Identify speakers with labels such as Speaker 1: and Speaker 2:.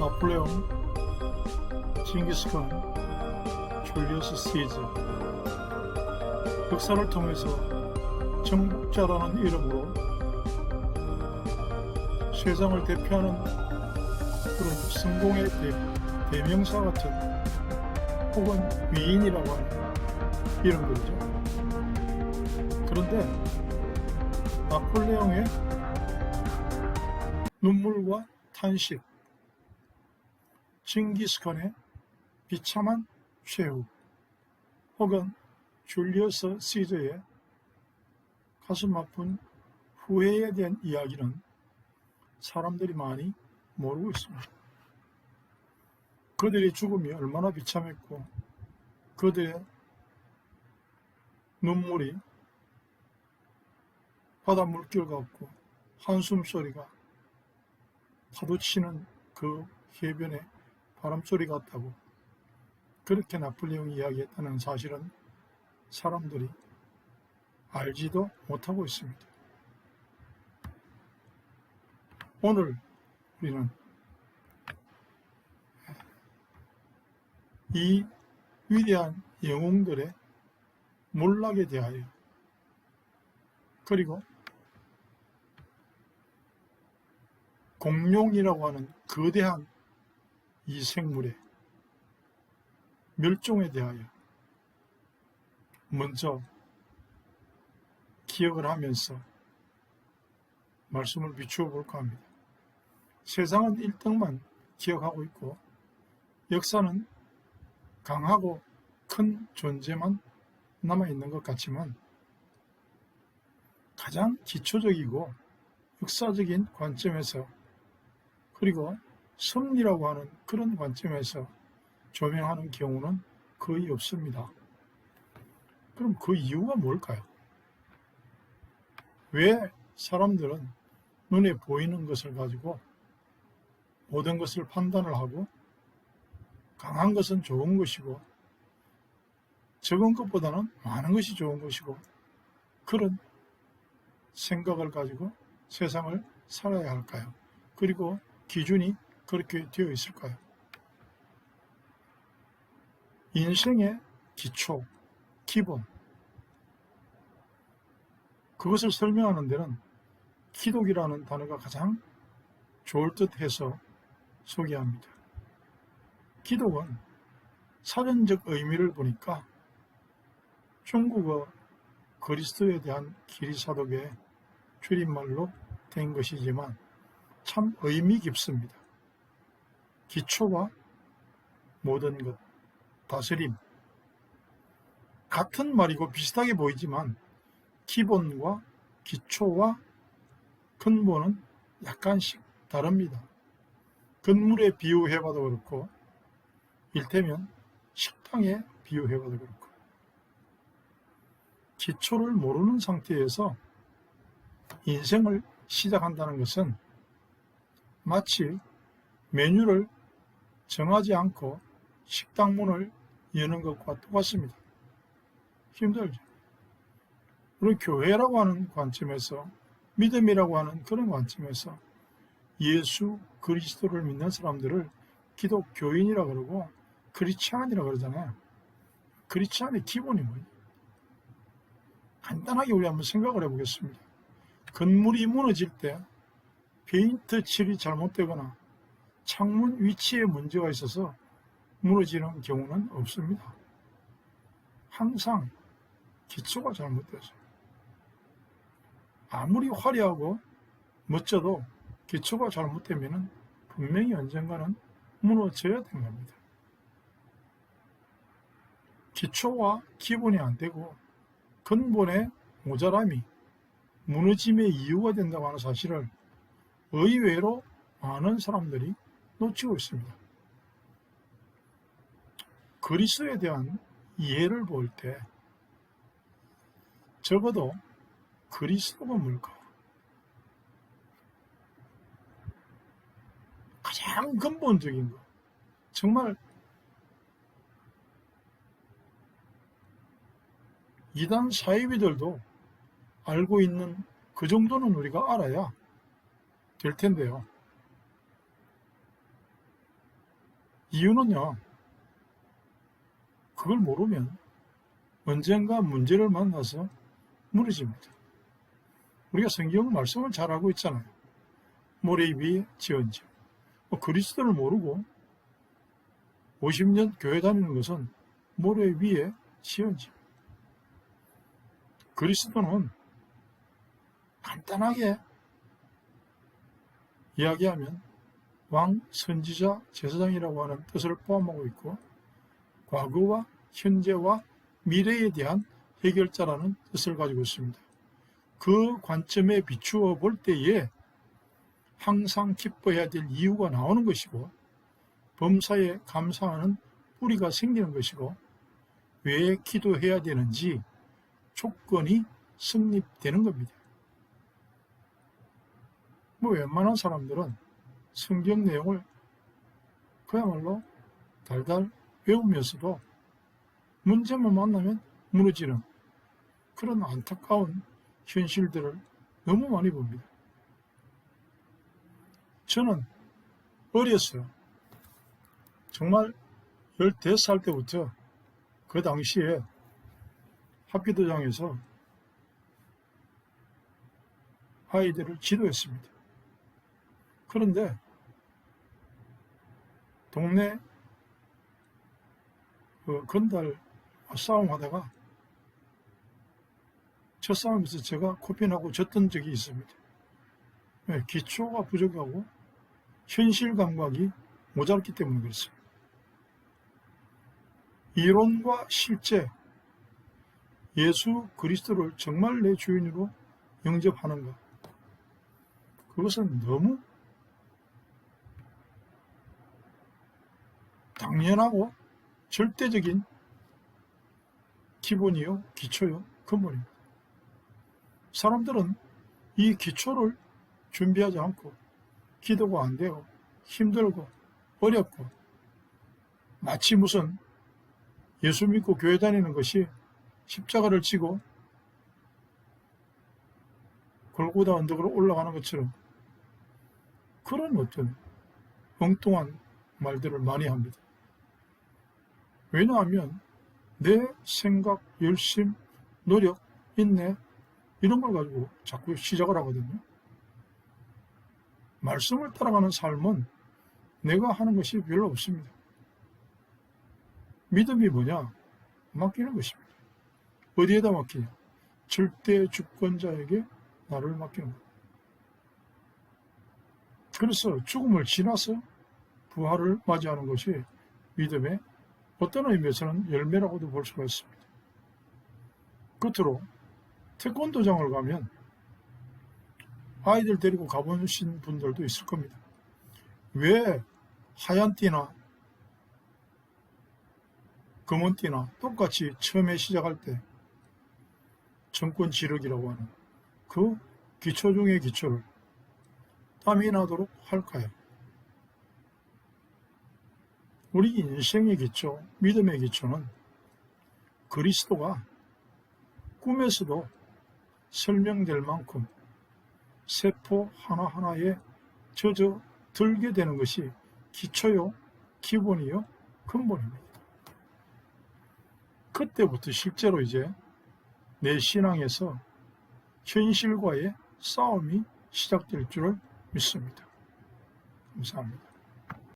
Speaker 1: 나폴레옹, 징기스칸, 줄리어스 시저, 역사를 통해서 정복자라는 이름으로 세상을 대표하는 그런 성공의 대명사 같은 혹은 위인이라고 하는 이름들이죠. 그런데 나폴레옹의 눈물과 탄식, 징기스칸의 비참한 최후, 혹은 줄리어스 시저의 가슴 아픈 후회에 대한 이야기는 사람들이 많이 모르고 있습니다. 그들의 죽음이 얼마나 비참했고 그들의 눈물이 바다 물결 같고 한숨 소리가 파도치는 그 해변의 바람소리 같다고 그렇게 나폴레옹이 이야기했다는 사실은 사람들이 알지도 못하고 있습니다. 오늘 우리는 이 위대한 영웅들의 몰락에 대하여, 그리고 공룡이라고 하는 거대한 이 생물의 멸종에 대하여 먼저 기억을 하면서 말씀을 비추어 볼까 합니다. 세상은 1등만 기억하고 있고 역사는 강하고 큰 존재만 남아있는 것 같지만 가장 기초적이고 역사적인 관점에서, 그리고 섭리라고 하는 그런 관점에서 조명하는 경우는 거의 없습니다. 그럼 그 이유가 뭘까요? 왜 사람들은 눈에 보이는 것을 가지고 모든 것을 판단을 하고 강한 것은 좋은 것이고 적은 것보다는 많은 것이 좋은 것이고 그런 생각을 가지고 세상을 살아야 할까요? 그리고 기준이 그렇게 되어 있을까요? 인생의 기초, 기본, 그것을 설명하는 데는 기독이라는 단어가 가장 좋을 듯 해서 소개합니다. 기독은 사전적 의미를 보니까 중국어 그리스도에 대한 기리사독의 줄임말로 된 것이지만 참 의미 깊습니다. 기초와 모든 것, 다스림, 같은 말이고 비슷하게 보이지만 기본과 기초와 근본은 약간씩 다릅니다. 건물에 비유해봐도 그렇고 일테면 식당에 비유해봐도 그렇고 기초를 모르는 상태에서 인생을 시작한다는 것은 마치 메뉴를 정하지 않고 식당 문을 여는 것과 똑같습니다. 힘들죠. 우리 교회라고 하는 관점에서, 믿음이라고 하는 그런 관점에서 예수 그리스도를 믿는 사람들을 기독교인이라 그러고 크리스찬이라 그러잖아요. 크리스찬의 기본이 뭐예요? 간단하게 우리 한번 생각을 해보겠습니다. 건물이 무너질 때 페인트 칠이 잘못되거나 창문 위치에 문제가 있어서 무너지는 경우는 없습니다. 항상 기초가 잘못되죠. 아무리 화려하고 멋져도 기초가 잘못되면 분명히 언젠가는 무너져야 되는 겁니다. 기초와 기본이 안 되고 근본의 모자람이 무너짐의 이유가 된다고 하는 사실을 의외로 많은 사람들이 놓치고 있습니다. 그리스도에 대한 이해를 볼 때 적어도 그리스도가 뭘까? 가장 근본적인 거, 정말 이단 사이비들도 알고 있는 그 정도는 우리가 알아야 될 텐데요. 이유는요, 그걸 모르면 언젠가 문제를 만나서 무너집니다. 우리가 성경 말씀을 잘 알고 있잖아요. 모래 위에 지은 집. 그리스도를 모르고 50년 교회 다니는 것은 모래 위에 지은 집. 그리스도는 간단하게 이야기하면 왕, 선지자, 제사장이라고 하는 뜻을 포함하고 있고, 과거와 현재와 미래에 대한 해결자라는 뜻을 가지고 있습니다. 그 관점에 비추어 볼 때에 항상 기뻐해야 될 이유가 나오는 것이고, 범사에 감사하는 뿌리가 생기는 것이고, 왜 기도해야 되는지 조건이 성립되는 겁니다. 웬만한 사람들은 성경 내용을 그야말로 달달 외우면서도 문제만 만나면 무너지는 그런 안타까운 현실들을 너무 많이 봅니다. 저는 어렸어요. 정말 15살 때부터 그 당시에 합기도장에서 아이들을 지도했습니다. 그런데 동네 건달 싸움하다가 첫 싸움에서 제가 코핀하고 졌던 적이 있습니다. 기초가 부족하고 현실 감각이 모자랐기 때문에 그렇습니다. 이론과 실제, 예수 그리스도를 정말 내 주인으로 영접하는가, 그것은 너무 당연하고 절대적인 기본이요, 기초요, 근본입니다. 사람들은 이 기초를 준비하지 않고 기도가 안 되고 힘들고 어렵고 마치 무슨 예수 믿고 교회 다니는 것이 십자가를 지고 골고다 언덕으로 올라가는 것처럼 그런 어떤 엉뚱한 말들을 많이 합니다. 왜냐하면 내 생각, 열심, 노력, 인내 이런 걸 가지고 자꾸 시작을 하거든요. 말씀을 따라가는 삶은 내가 하는 것이 별로 없습니다. 믿음이 뭐냐? 맡기는 것입니다. 어디에다 맡기냐? 절대 주권자에게 나를 맡기는 것. 그래서 죽음을 지나서 부활을 맞이하는 것이 믿음의 어떤 의미에서는 열매라고도 볼 수가 있습니다. 끝으로 태권도장을 가면 아이들 데리고 가보신 분들도 있을 겁니다. 왜 하얀 띠나 검은 띠나 똑같이 처음에 시작할 때 정권 지르기라고 하는 그 기초 중의 기초를 땀이 나도록 할까요? 우리 인생의 기초, 믿음의 기초는 그리스도가 꿈에서도 설명될 만큼 세포 하나하나에 젖어 들게 되는 것이 기초요, 기본이요, 근본입니다. 그때부터 실제로 이제 내 신앙에서 현실과의 싸움이 시작될 줄을 믿습니다. 감사합니다.